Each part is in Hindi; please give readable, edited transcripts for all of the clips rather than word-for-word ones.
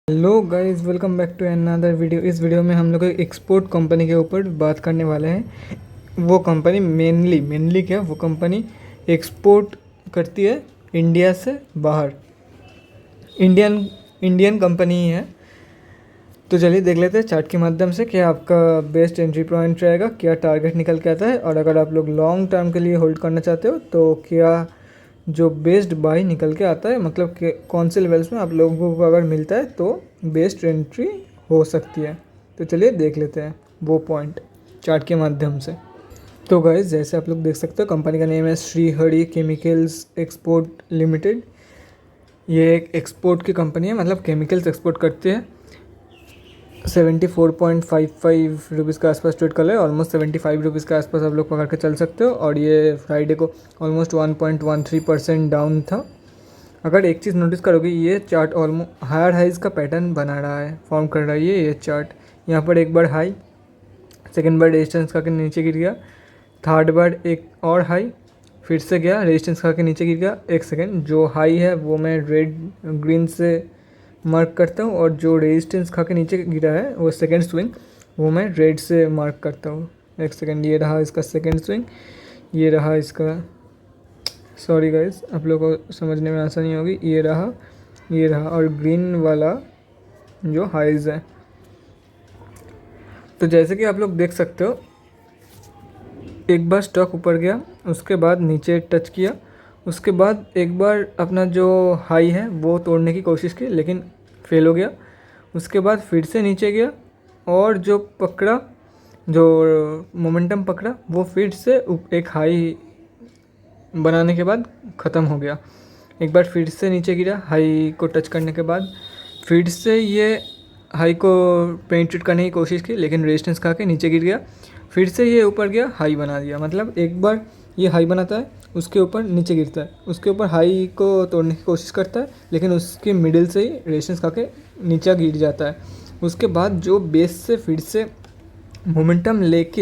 Hello guys, welcome back to another video. इस वीडियो में हम लोग एक एक्सपोर्ट कंपनी के ऊपर बात करने वाले हैं। वो कंपनी मेनली क्या, वो कंपनी एक्सपोर्ट करती है इंडिया से बाहर। इंडियन इंडियन कंपनी ही है। तो चलिए देख लेते हैं चार्ट के माध्यम से क्या आपका बेस्ट एंट्री पॉइंट रहेगा, क्या टारगेट निकल के आता है, और अगर आप लोग लॉन्ग टर्म के लिए होल्ड करना चाहते हो तो क्या जो बेस्ट बाई निकल के आता है, मतलब कि कौन से लेवल्स में आप लोगों को अगर मिलता है तो बेस्ट एंट्री हो सकती है। तो चलिए देख लेते हैं वो पॉइंट चार्ट के माध्यम से। तो गाइस, जैसे आप लोग देख सकते हो कंपनी का नेम है श्रीहरि केमिकल्स एक्सपोर्ट लिमिटेड। ये एक एक्सपोर्ट की कंपनी है, मतलब केमिकल्स एक्सपोर्ट करती है। 74.55 रुपीज़ के आसपास ट्रेड कर रहे हैं, ऑलमोस्ट 75 रुपीज़ के आसपास आप लोग पकड़ के चल सकते हो। और ये फ्राइडे को ऑलमोस्ट 1.13% डाउन था। अगर एक चीज़ नोटिस करोगे, ये चार्ट ऑलमोस्ट हायर हाइज का पैटर्न बना रहा है, फॉर्म कर रहा है ये चार्ट। यहाँ पर एक बार हाई, सेकेंड बार रेजिस्टेंस खा के नीचे गिर गया, थर्ड बार एक और हाई, फिर से गया रेजिस्टेंस खा के नीचे गिर गया। एक सेकेंड, जो हाई है वो मैं रेड ग्रीन से मार्क करता हूँ, और जो रेजिस्टेंस खा के नीचे गिरा है वो सेकेंड स्विंग, वो मैं रेड से मार्क करता हूँ। एक सेकेंड, ये रहा इसका सेकेंड स्विंग, ये रहा इसका, सॉरी गाइस आप लोगों को समझने में आसानी होगी, ये रहा और ग्रीन वाला जो हाइज है। तो जैसे कि आप लोग देख सकते हो, एक बार स्टॉक ऊपर गया, उसके बाद नीचे टच किया, उसके बाद एक बार अपना जो हाई है वो तोड़ने की कोशिश की लेकिन फेल हो गया। उसके बाद फिर से नीचे गया, और जो पकड़ा, जो मोमेंटम पकड़ा, वो फिर से एक हाई बनाने के बाद ख़त्म हो गया। एक बार फिर से नीचे गिरा, हाई को टच करने के बाद फिर से ये हाई को पेनिट्रेट करने की कोशिश की लेकिन रेजिस्टेंस खा के नीचे गिर गया। फिर से ये ऊपर गया, हाई बना दिया। मतलब एक बार ये हाई बनाता है, उसके ऊपर नीचे गिरता है, उसके ऊपर हाई को तोड़ने की कोशिश करता है लेकिन उसके मिडिल से ही रेजिस्टेंस खा के नीचे गिर जाता है। उसके बाद जो बेस से फिर से मोमेंटम लेके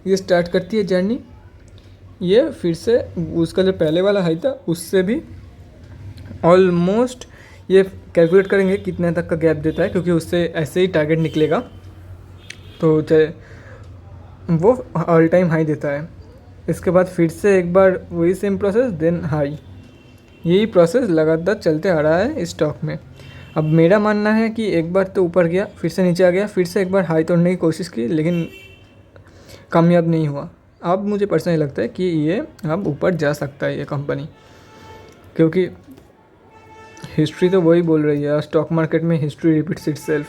ये स्टार्ट करती है जर्नी। ये फिर से उसका जो पहले वाला हाई था उससे भी ऑलमोस्ट, ये कैलकुलेट करेंगे कितने तक का गैप देता है, क्योंकि उससे ऐसे ही टारगेट निकलेगा। तो वो ऑल टाइम हाई देता है। इसके बाद फिर से एक बार वही सेम प्रोसेस, देन हाई। यही प्रोसेस लगातार चलते आ रहा है इस स्टॉक में। अब मेरा मानना है कि एक बार तो ऊपर गया, फिर से नीचे आ गया, फिर से एक बार हाई तोड़ने की कोशिश की लेकिन कामयाब नहीं हुआ। अब मुझे पर्सनली लगता है कि ये अब ऊपर जा सकता है ये कंपनी, क्योंकि हिस्ट्री तो वही बोल रही है, स्टॉक मार्केट में हिस्ट्री रिपीट्स इटसेल्फ।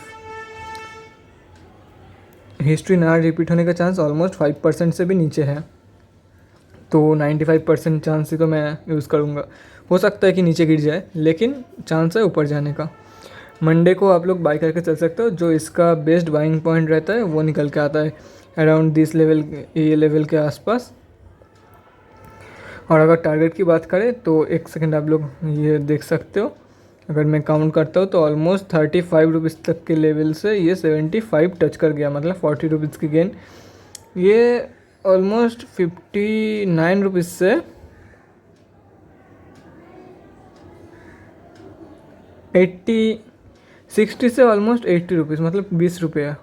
हिस्ट्री ना रिपीट होने का चांस ऑलमोस्ट 5% से भी नीचे है, तो 95% चांस ही तो मैं यूज़ करूँगा। हो सकता है कि नीचे गिर जाए लेकिन चांस है ऊपर जाने का। मंडे को आप लोग बाई करके चल सकते हो। जो इसका बेस्ट बाइंग पॉइंट रहता है वो निकल के आता है अराउंड दिस लेवल, ये लेवल के आसपास। और अगर टारगेट की बात करें तो एक सेकंड आप लोग ये देख सकते हो, अगर मैं काउंट करता हूँ तो ऑलमोस्ट 35 रुपीज़ तक के लेवल से ये 75 टच कर गया, मतलब 40 रुपीज़ की गेन। ये ऑलमोस्ट 59 रुपीज़ से 60 से ऑलमोस्ट 80 रुपीज़, मतलब 20 रुपये।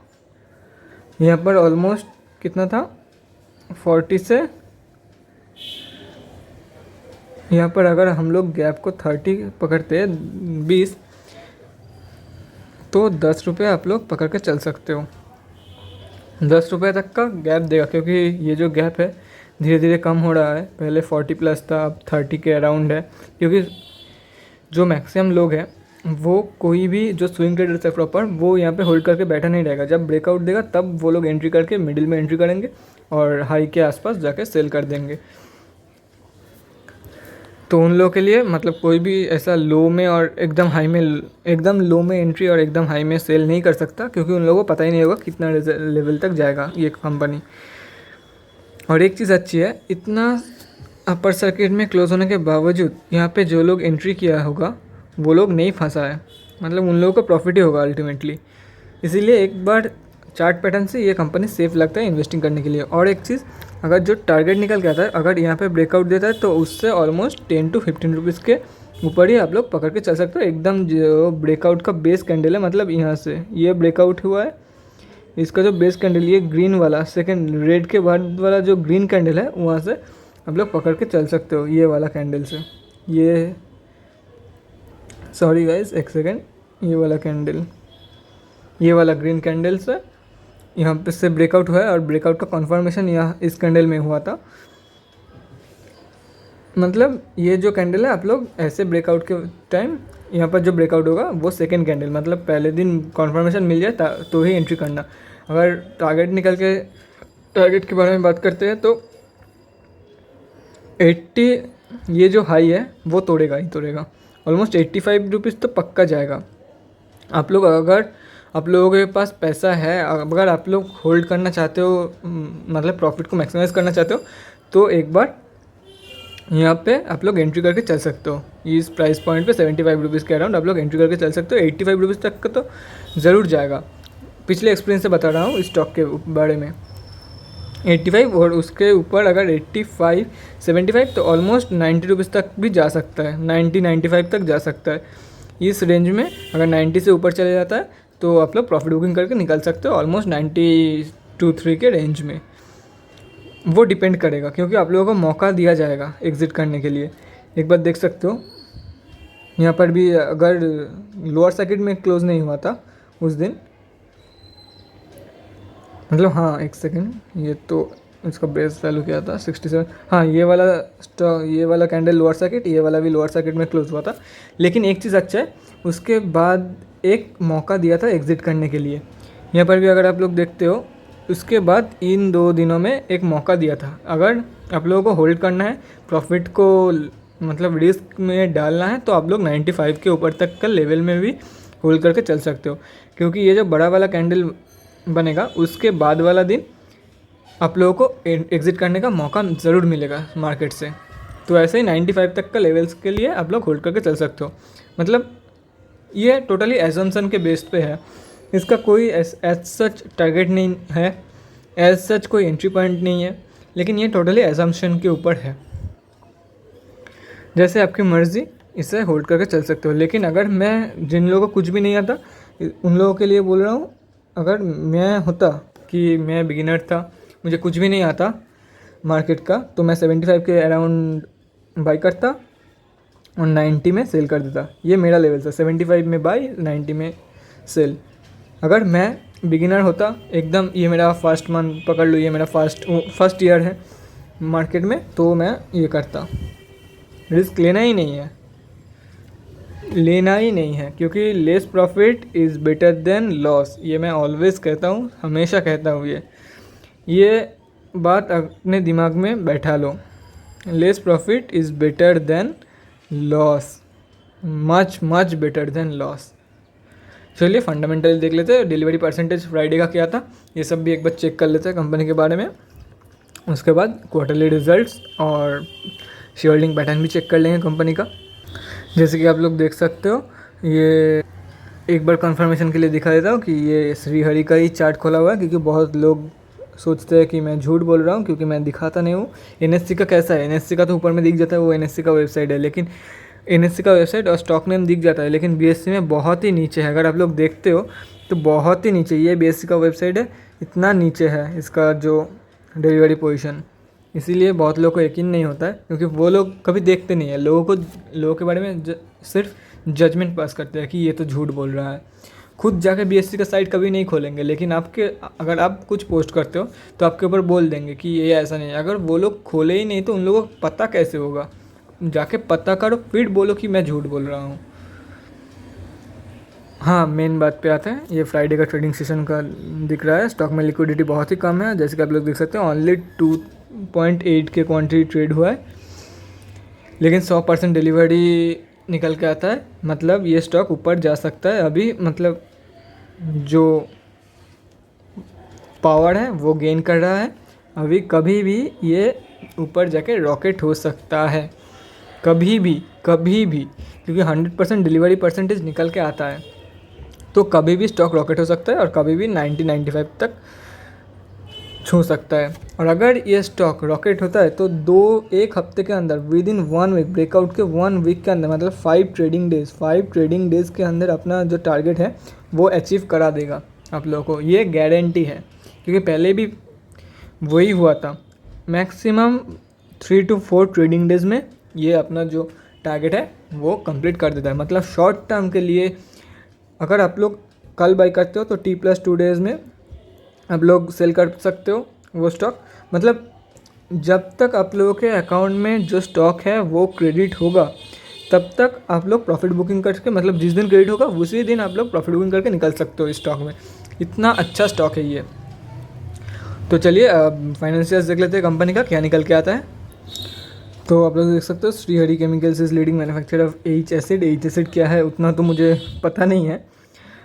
यहाँ पर ऑलमोस्ट कितना था, 40 से, यहाँ पर अगर हम लोग गैप को 30 पकड़ते हैं 20, तो 10 रुपये आप लोग पकड़ के चल सकते हो। 10 रुपये तक का गैप देगा, क्योंकि ये जो गैप है धीरे धीरे कम हो रहा है। पहले 40 प्लस था, अब 30 के अराउंड है। क्योंकि जो मैक्सिमम लोग हैं वो, कोई भी जो स्विंग ट्रेडर्स है प्रॉपर, वो यहाँ पे होल्ड करके बैठा नहीं रहेगा। जब ब्रेकआउट देगा तब वो लोग एंट्री करके मिडिल में एंट्री करेंगे और हाई के आसपास जाके सेल कर देंगे। तो उन लोगों के लिए, मतलब कोई भी ऐसा लो में और एकदम हाई में, एकदम लो में एंट्री और एकदम हाई में सेल नहीं कर सकता, क्योंकि उन लोगों को पता ही नहीं होगा कितना लेवल तक जाएगा ये कंपनी। और एक चीज़ अच्छी है, इतना अपर सर्किट में क्लोज होने के बावजूद यहाँ पे जो लोग एंट्री किया होगा वो लोग नहीं फंसा है, मतलब उन लोगों को प्रॉफिट ही होगा अल्टीमेटली। इसीलिए एक बार चार्ट पैटर्न से ये कंपनी सेफ लगता है इन्वेस्टिंग करने के लिए। और एक चीज़, अगर जो टारगेट निकल के आता है, अगर यहाँ पे ब्रेकआउट देता है तो उससे ऑलमोस्ट 10 to 15 रुपीज़ के ऊपर ही आप लोग पकड़ के चल सकते हो। एकदम जो ब्रेकआउट का बेस कैंडल है, मतलब यहाँ से ये ब्रेकआउट हुआ है, इसका जो बेस कैंडल ये ग्रीन वाला, सेकंड रेड के बाद वाला जो ग्रीन कैंडल है, वहाँ से आप लोग पकड़ के चल सकते हो ये वाला कैंडल से। ये सॉरी गाइस, एक सेकेंड, ये वाला कैंडल, ये वाला ग्रीन कैंडल से यहाँ पे से ब्रेकआउट हुआ है, और ब्रेकआउट का कन्फर्मेशन यहाँ इस कैंडल में हुआ था। मतलब ये जो कैंडल है, आप लोग ऐसे ब्रेकआउट के टाइम यहाँ पर जो ब्रेकआउट होगा वो सेकंड कैंडल, मतलब पहले दिन कन्फर्मेशन मिल जाए तो ही एंट्री करना। अगर टारगेट के बारे में बात करते हैं तो 80 ये जो हाई है वो तोड़ेगा ही तोड़ेगा, ऑलमोस्ट 85 रुपीज़ तो पक्का जाएगा। आप लोग अगर आप लोगों के पास पैसा है, अगर आप लोग होल्ड करना चाहते हो, मतलब प्रॉफिट को मैक्सिमाइज़ करना चाहते हो, तो एक बार यहाँ पे आप लोग एंट्री करके चल सकते हो। इस प्राइस पॉइंट पे 75 रुपीज़ के अराउंड आप लोग एंट्री करके चल सकते हो। 85 रुपीज़ तक का तो ज़रूर जाएगा, पिछले एक्सपीरियंस से बता रहा हूँ इस स्टॉक के बारे में। 85 और उसके ऊपर अगर 85 75 तो ऑलमोस्ट 90 रुपीज़ तक भी जा सकता है, 90-95 तक जा सकता है। इस रेंज में अगर 90 से ऊपर चले जाता है तो आप लोग प्रॉफिट बुकिंग करके निकल सकते हो, ऑलमोस्ट 92-3 के रेंज में। वो डिपेंड करेगा, क्योंकि आप लोगों को मौका दिया जाएगा एग्ज़िट करने के लिए। एक बार देख सकते हो यहाँ पर भी, अगर लोअर सर्किट में क्लोज नहीं हुआ था उस दिन, मतलब हाँ एक सेकेंड, ये तो इसका बेस वैल्यू क्या था 67। हाँ ये वाला कैंडल लोअर सर्किट, ये वाला भी लोअर सर्किट में क्लोज हुआ था। लेकिन एक चीज़ अच्छा है, उसके बाद एक मौका दिया था एग्ज़िट करने के लिए। यहाँ पर भी अगर आप लोग देखते हो, उसके बाद इन 2 दिनों में एक मौका दिया था। अगर आप लोगों को होल्ड करना है, प्रॉफिट को मतलब रिस्क में डालना है, तो आप लोग 95 के ऊपर तक का लेवल में भी होल्ड करके चल सकते हो, क्योंकि ये जो बड़ा वाला कैंडल बनेगा उसके बाद वाला दिन आप लोगों को एग्ज़िट करने का मौका ज़रूर मिलेगा मार्केट से। तो ऐसे ही 95 तक का लेवल्स के लिए आप लोग होल्ड करके चल सकते हो। मतलब ये टोटली एजम्पशन के बेस पे है, इसका कोई एज सच टारगेट नहीं है, एज सच कोई एंट्री पॉइंट नहीं है, लेकिन ये टोटली एजम्पशन के ऊपर है। जैसे आपकी मर्ज़ी इसे होल्ड करके चल सकते हो। लेकिन अगर मैं, जिन लोगों को कुछ भी नहीं आता, उन लोगों के लिए बोल रहा हूँ, अगर मैं होता कि मैं बिगिनर था, मुझे कुछ भी नहीं आता मार्केट का, तो मैं 75 के अराउंड बाई करता और 90 में सेल कर देता। ये मेरा लेवल था, 75 में बाई, 90 में सेल। अगर मैं बिगिनर होता एकदम, ये मेरा फर्स्ट मंथ पकड़ लो, ये मेरा फर्स्ट ईयर है मार्केट में, तो मैं ये करता। रिस्क लेना ही नहीं है, क्योंकि less profit is better than loss. ये मैं ऑलवेज़ कहता हूँ, हमेशा कहता हूँ। ये बात अपने दिमाग में बैठा लो। Less profit is better than loss, much better than loss. चलिए फंडामेंटल देख लेते हैं। डिलीवरी परसेंटेज फ्राइडे का क्या था, ये सब भी एक बार चेक कर लेते हैं कंपनी के बारे में। उसके बाद क्वार्टरली रिजल्ट्स और शेयर होल्डिंग पैटर्न भी चेक कर लेंगे कंपनी का। जैसे कि आप लोग देख सकते हो, ये एक बार कंफर्मेशन के लिए दिखा देता हूँ कि ये श्रीहरि का ही चार्ट खोला हुआ है, क्योंकि बहुत लोग सोचते हैं कि मैं झूठ बोल रहा हूँ क्योंकि मैं दिखाता नहीं हूँ। एनएससी का कैसा है, एनएससी का तो ऊपर में दिख जाता है, वो एनएससी का वेबसाइट है, लेकिन एनएससी का वेबसाइट और स्टॉक नेम दिख जाता है, लेकिन बीएससी में बहुत ही नीचे है। अगर आप लोग देखते हो तो बहुत ही नीचे, ये बीएससी का वेबसाइट है, इतना नीचे है इसका जो डिलीवरी पोजीशन। इसीलिए बहुत लोगों को यकीन नहीं होता है, क्योंकि वो लोग कभी देखते नहीं है, लोगों के बारे में सिर्फ जजमेंट पास करते हैं कि ये तो झूठ बोल रहा है। खुद जाके बीएससी का साइट कभी नहीं खोलेंगे, लेकिन अगर आप कुछ पोस्ट करते हो तो आपके ऊपर बोल देंगे कि ये ऐसा नहीं है। अगर वो लोग खोले ही नहीं तो उन लोगों को पता कैसे होगा? जाके पता करो, फिर बोलो कि मैं झूठ बोल रहा हूँ। हाँ, मेन बात पे आते हैं। ये फ्राइडे का ट्रेडिंग सेशन का दिख रहा है। स्टॉक में लिक्विडिटी बहुत ही कम है, जैसे कि आप लोग देख सकते हैं, ओनली 2.8 के क्वांटिटी ट्रेड हुआ है, लेकिन 100% डिलीवरी निकल के आता है। मतलब ये स्टॉक ऊपर जा सकता है अभी, मतलब जो पावर है वो गेन कर रहा है अभी। कभी भी ये ऊपर जाके रॉकेट हो सकता है, कभी भी, क्योंकि 100% डिलीवरी परसेंटेज निकल के आता है, तो कभी भी स्टॉक रॉकेट हो सकता है और कभी भी 90-95 तक छू सकता है। और अगर ये स्टॉक रॉकेट होता है तो एक हफ्ते के अंदर विद इन 1 वीक, ब्रेकआउट के 1 वीक के अंदर, मतलब 5 ट्रेडिंग डेज के अंदर अपना जो टारगेट है वो अचीव करा देगा आप लोगों को, ये गारंटी है। क्योंकि पहले भी वही हुआ था, मैक्सिमम 3 to 4 ट्रेडिंग डेज में ये अपना जो टारगेट है वो कंप्लीट कर देता है। मतलब शॉर्ट टर्म के लिए अगर आप लोग कल बाई करते हो तो T+2 डेज़ में आप लोग सेल कर सकते हो वो स्टॉक। मतलब जब तक आप लोगों के अकाउंट में जो स्टॉक है वो क्रेडिट होगा तब तक आप लोग प्रॉफिट बुकिंग करके, मतलब जिस दिन क्रेडिट होगा उसी दिन आप लोग प्रॉफिट बुकिंग करके निकल सकते हो इस स्टॉक में। इतना अच्छा स्टॉक है ये। तो चलिए फाइनेंशियल्स देख लेते हैं कंपनी का क्या निकल के आता है। तो आप लोग देख सकते हो Shrihari chemicals is leading manufacturer of H acid क्या है उतना तो मुझे पता नहीं है,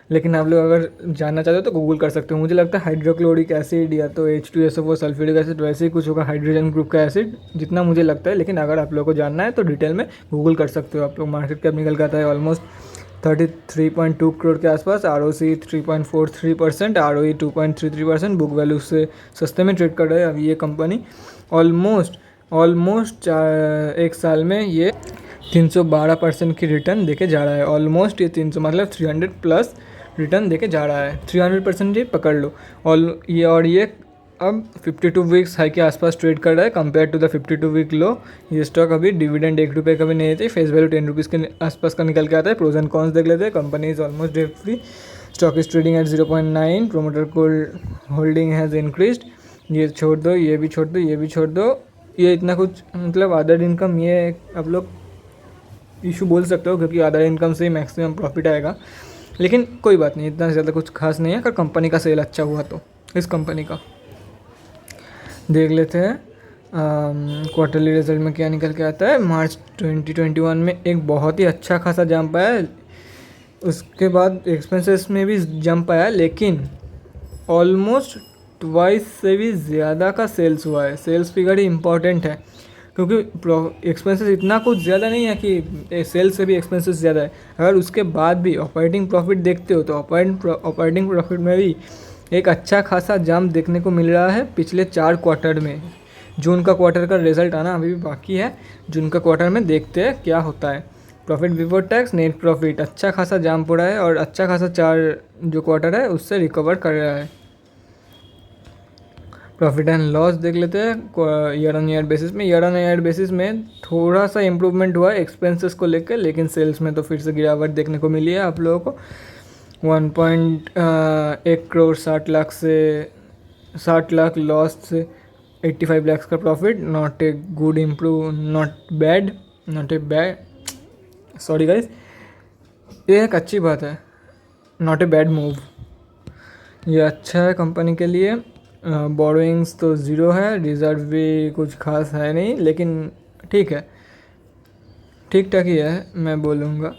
लेकिन आप लोग अगर जानना चाहते हो तो गूगल कर सकते हो। मुझे लगता है हाइड्रोक्लोरिक एसिड या तो H2SO4 सल्फ्यूरिक एसिड, वैसे ही कुछ होगा हाइड्रोजन ग्रुप का एसिड, जितना मुझे लगता है। लेकिन अगर आप लोगों को जानना है तो डिटेल में गूगल कर सकते हो आप लोग। मार्केट कैप निकल के आता है ऑलमोस्ट 33.2 करोड़ के आसपास, ROC 3.43%, ROE 2.33%, बुक वैल्यू से सस्ते में ट्रेड कर रहा है अभी ये कंपनी। ऑलमोस्ट एक साल में ये 312% की रिटर्न देके जा रहा है। ऑलमोस्ट ये 300 मतलब 300+ रिटर्न देके जा रहा है। 300% ही पकड़ लो। और ये अब 52 वीक्स हाई के आसपास ट्रेड कर रहा है compare to the 52 week low. ये स्टॉक अभी डिविडेंड 1 रुपये का भी नहीं थी, फेस वैल्यू 10 रुपीज़ के आसपास का निकल के आता है। प्रोज एंड कॉन्स देख लेते हैं। Company is almost debt free, stock is trading at 0.9, promoter को होल्डिंग हैज़ इंक्रीज्ड। ये छोड़ दो, ये भी छोड़ दो, ये भी छोड़ दो, ये इतना कुछ मतलब अदर इनकम, ये आप लोग इशू बोल सकते हो क्योंकि अदर इनकम से ही मैक्सिमम प्रॉफिट आएगा। लेकिन कोई बात नहीं, इतना ज़्यादा कुछ खास नहीं है अगर कंपनी का सेल अच्छा हुआ तो। इस कंपनी का देख लेते हैं क्वार्टरली रिजल्ट में क्या निकल के आता है। मार्च 2021 में एक बहुत ही अच्छा खासा जंप आया, उसके बाद एक्सपेंसेस में भी जंप आया, लेकिन ऑलमोस्ट ट्वाइस से भी ज़्यादा का सेल्स हुआ है। सेल्स फिगर ही इम्पॉर्टेंट है क्योंकि एक्सपेंसेस इतना कुछ ज़्यादा नहीं है कि सेल्स से भी एक्सपेंसेस ज़्यादा है। अगर उसके बाद भी ऑपरेटिंग प्रॉफिट देखते हो तो ऑपरेटिंग प्रॉफिट में भी एक अच्छा खासा जंप देखने को मिल रहा है पिछले 4 क्वार्टर में। जून का क्वार्टर का रिजल्ट आना अभी भी बाकी है, जून का क्वार्टर में देखते हैं क्या होता है। Profit before tax, net profit अच्छा खासा जंप हो रहा है और अच्छा खासा 4 जो क्वार्टर है उससे रिकवर कर रहा है। प्रॉफिट एंड लॉस देख लेते हैं ईयर ऑन ईयर बेसिस में थोड़ा सा इम्प्रूवमेंट हुआ है एक्सपेंसेस को लेकर, लेकिन सेल्स में तो फिर से गिरावट देखने को मिली है आप लोगों को। 1.1 करोड़ 60 लाख से 60 लाख लॉस से 85 लाख का profit. Not a good improve, not a bad sorry guys, ये एक अच्छी बात है, नॉट ए बैड मूव, ये अच्छा है कंपनी के लिए। बोरोइंग्स तो ज़ीरो है, रिज़र्व भी कुछ खास है नहीं, लेकिन ठीक है, ठीक ठाक ही है मैं बोलूँगा।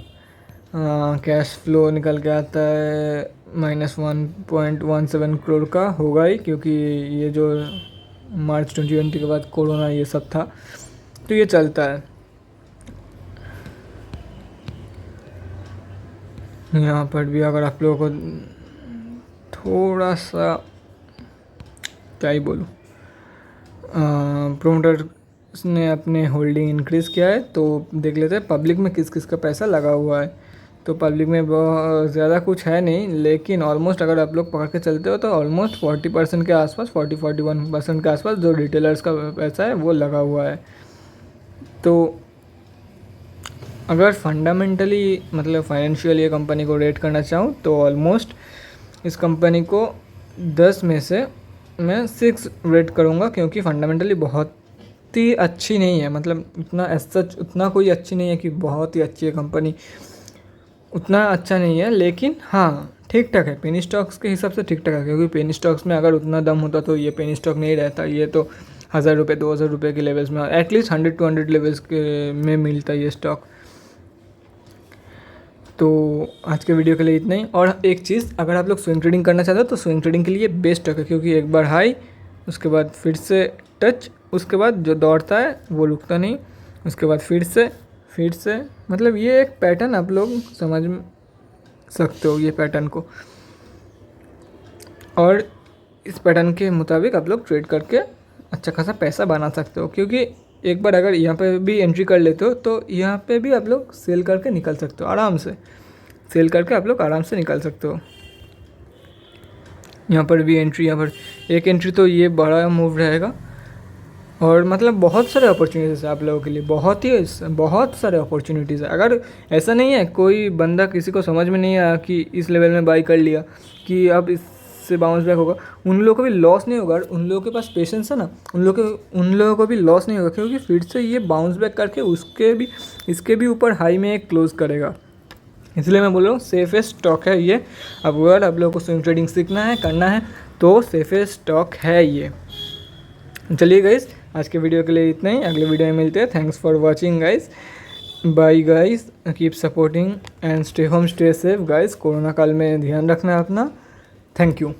कैश फ्लो निकल के आता है -1.17 करोड़ का होगा ही, क्योंकि ये जो मार्च 2020 के बाद कोरोना ये सब था तो ये चलता है। यहाँ पर भी अगर आप लोगों को थोड़ा सा क्या ही बोलूँ, प्रोमोटर ने अपने होल्डिंग इंक्रीज़ किया है, तो देख लेते हैं पब्लिक में किस किस का पैसा लगा हुआ है। तो पब्लिक में बहुत ज़्यादा कुछ है नहीं, लेकिन ऑलमोस्ट अगर आप लोग पकड़ के चलते हो तो ऑलमोस्ट 40% के आसपास, 40-41% के आसपास जो रिटेलर्स का पैसा है वो लगा हुआ है। तो अगर फंडामेंटली मतलब फाइनेंशियल ये कंपनी को रेट करना चाहूँ तो ऑलमोस्ट इस कंपनी को 10 में से मैं 6 रेट करूँगा, क्योंकि फंडामेंटली बहुत ही अच्छी नहीं है। मतलब उतना सच उतना कोई अच्छी नहीं है कि बहुत ही अच्छी है कंपनी, उतना अच्छा नहीं है, लेकिन हाँ ठीक ठाक है। पेनी स्टॉक्स के हिसाब से ठीक ठाक है, क्योंकि पेनी स्टॉक्स में अगर उतना दम होता तो ये पेनी स्टॉक नहीं रहता। ये तो 1000 रुपये 2000 रुपये के लेवल्स में, एटलीस्ट 100-200 लेवल्स के में मिलता है ये स्टॉक। तो आज के वीडियो के लिए इतना ही। और एक चीज़, अगर आप लोग स्विंग ट्रेडिंग करना चाहते हो तो स्विंग ट्रेडिंग के लिए बेस्ट है, क्योंकि एक बार हाई, उसके बाद फिर से टच, उसके बाद जो दौड़ता है वो रुकता नहीं, उसके बाद फिर से मतलब ये एक पैटर्न आप लोग समझ सकते हो ये पैटर्न को। और इस पैटर्न के मुताबिक आप लोग ट्रेड करके अच्छा खासा पैसा बना सकते हो, क्योंकि एक बार अगर यहाँ पे भी एंट्री कर लेते हो तो यहाँ पे भी आप लोग सेल करके निकल सकते हो आराम से, सेल करके आप लोग आराम से निकल सकते हो। यहाँ पर भी एंट्री, यहाँ पर एक एंट्री, तो ये बड़ा मूव रहेगा। और मतलब बहुत सारे अपॉर्चुनिटीज़ है आप लोगों के लिए, बहुत सारे अपॉर्चुनिटीज़ है। अगर ऐसा नहीं है कोई बंदा किसी को समझ में नहीं आया कि इस लेवल में बाई कर लिया कि अब इससे बाउंस बैक होगा, उन लोगों को भी लॉस नहीं होगा। उन लोगों के पास पेशेंस है ना, उन लोगों को भी लॉस नहीं होगा, क्योंकि फिर से ये बाउंस बैक करके इसके भी ऊपर हाई में एक क्लोज करेगा। इसलिए मैं बोल रहा हूँ सेफेस्ट स्टॉक है ये। अब अगर आप लोगों को स्विंग ट्रेडिंग सीखना है, करना है, तो सेफेस्ट स्टॉक है ये। चलिए गाइस, आज के वीडियो के लिए इतना ही, अगले वीडियो में मिलते हैं। Thanks for watching guys, bye guys, keep supporting and stay home, stay safe guys. Corona काल में ध्यान रखना है अपना। Thank you.